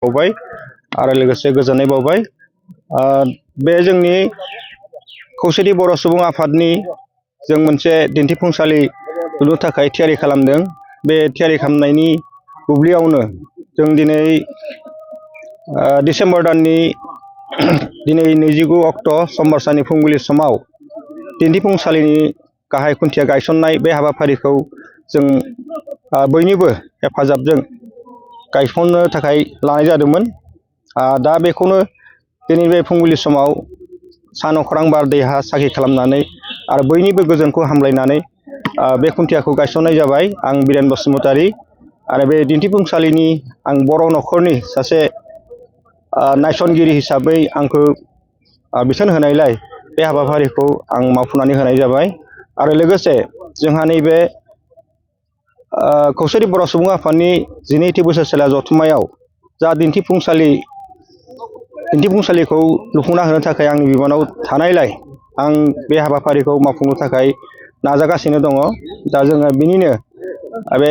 बावबाय आरो लोगोसे गोजोननाय बावबाय। बे जोंनि खौसेथि बर' सुबुं आफादनि जों मोनसे दिन्थिफुंसालि लुनो थाखाय थियारि खालामदों। बे थियारि खालामनायनि बुब्लियावनो जों दिनै डिसेम्बर दाननि दिनै 29 अक्ट' समबार साननि फुंबिलि समाव दिन्थिफुंसालिनि गाहाय खुन्थिया गायसननाय बे हाबाफारिखौ जों बयनिबो हेफाजाबजों गायसननो थाखाय लानाय जादोंमोन। दा बेखौनो दिनै बे फुंबिलि समाव सान अख्रां बार दै हा साखि खालामनानै आरो बयनिबो गोजोनखौ हामलायनानै बे खुन्थियाखौ गायसननाय जाबाय। आं बिरेन बसुमतारी आरो बे दिन्थिफुंसालिनि आं बर' न'खरनि सासे नायसनगिरि हिसाबै आंखौ बिथोन होनायलाय बे हाबाफारिखौ आं मावफुंनानै होनाय जाबाय। आरो लोगोसे जोंहा नैबे खौसेथि बर' सुबुं आफादनि 12थि बोसोरसालिया जथुम्मायाव जा दिन्थिफुंसालिखौ लुफुंना होनो थाखाय आंनि बिबानाव थानायलाय आं बे हाबाफारिखौ मावफुंनो थाखाय नाजागासिनो दङ। दा जोङो बिनिनो बे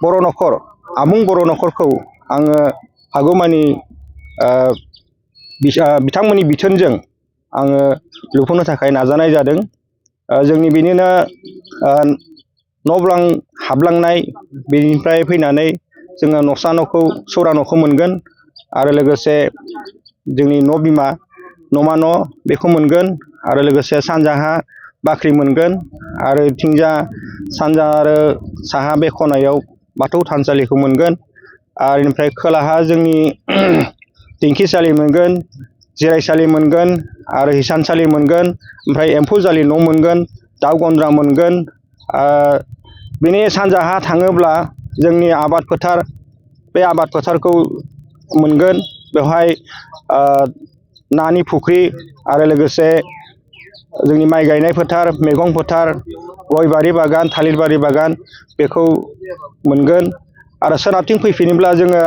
बर' न'खर आबुं बर' न'खरखौ आङो हागौमानि बिथांमोननि बिथोनजों आङो लुफुंनो थाखाय नाजानाय जादों। जोंनि बिनिनो न' हाबलांनाय बेनिफ्राय फैनानै जोङो न'सा न'खौ सौरा न'खौ मोनगोन आरो लोगोसे जोंनि न' बिमा न'मा न' बेखौ मोनगोन आरो लोगोसे सानजाहा बाख्रि मोनगोन आरो थिंजा सानजा आरो साहा बे खनायाव बाथौ थानसालिखौ मोनगोन आरो बेनिफ्राय खोलाहा जोंनि दिंखिसालि मोनगोन, जिरायसालि मोनगोन आरो हिसानसालि मोनगोन, ओमफ्राय एम्फौ जालि न' मोनगोन, दाउ गन्द्रा मोनगोन। बिनि सानजाहा थाङोब्ला जोंनि आबाद फोथार बे आबाद फोथारखौ मोनगोन। बेवहाय नानि फुख्रि आरो लोगोसे जोंनि माइ गायनाय फोथार, मैगं फोथार, गय बारि बागान, थालिर बारि बागान बेखौ मोनगोन। आरो सोनाबथिं फैफिनोब्ला जोङो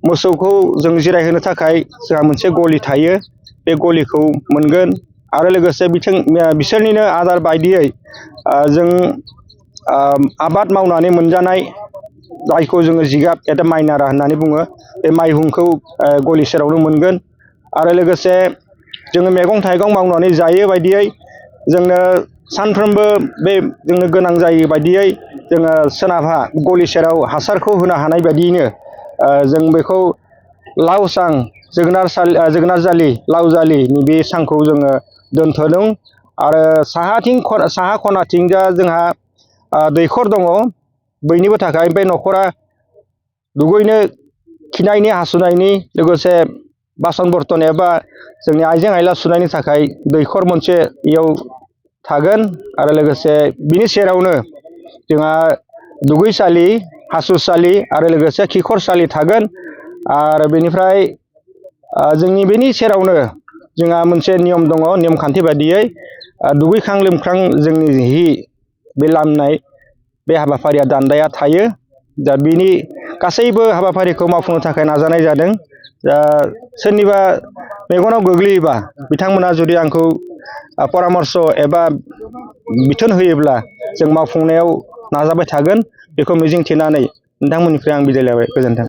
मोसौखौ जों जिरायहोनो थाखाय जोंहा मोनसे गलि थायो, बे गलिखौ मोनगोन। आरो लोगोसे बिसोरनिनो आदार बायदियै जों आबाद मावनानै मोनजानाय जायखौ जोङो जिगाब एबा माइ नारा होननानै बुङो, बे माइहुंखौ गलि सेरावनो मोनगोन। आरो लोगोसे जोङो मैगं थाइगं मावनानै जायो बायदियै जोंनो सानफ्रोमबो बे जोंनो गोनां जायो बायदियै जोङो सोनाबहा गलि सेराव हासारखौ होनो हानाय बायदियैनो जों बेखौ लाव सां जोगोनार जालि लाव जालिनि बे सांखौ जोङो दोनथ'दों। आरो साहा खनाथिंजा जोंहा दैखर दङ बयनिबो थाखाय। बे न'खरा दुगैनो खिनायनि हासुनायनि लोगोसे बासन बर्तन एबा जोंनि आइजें आइला सुनायनि थाखाय दैखर मोनसे इयाव थागोन। आरो लोगोसे बिनि सेरावनो जोंहा दुगैसालि, हासुसालि आरो लोगोसे खिखरसालि थागोन। आरो बेनिफ्राय जोंनि बेनि सेरावनो जोंहा मोनसे नियम दङ, नेमखान्थि बायदियै दुगैखां लोबखां जोंनि बे लामनाय बे हाबाफारिया दान्दाया थायो। दा बिनि गासैबो हाबाफारिखौ मावफुंनो थाखाय नाजानाय जादों। दा सोरनिबा मेगनाव गोग्लैयोबा बिथांमोना जुदि आंखौ परामर्श एबा बिथोन होयोब्ला जों मावफुंनायाव नाजाबाय थागोन, बेखौ मिजिंथिनानै नोंथांमोननिफ्राय आं बिदाय लाबाय। गोजोन्थों।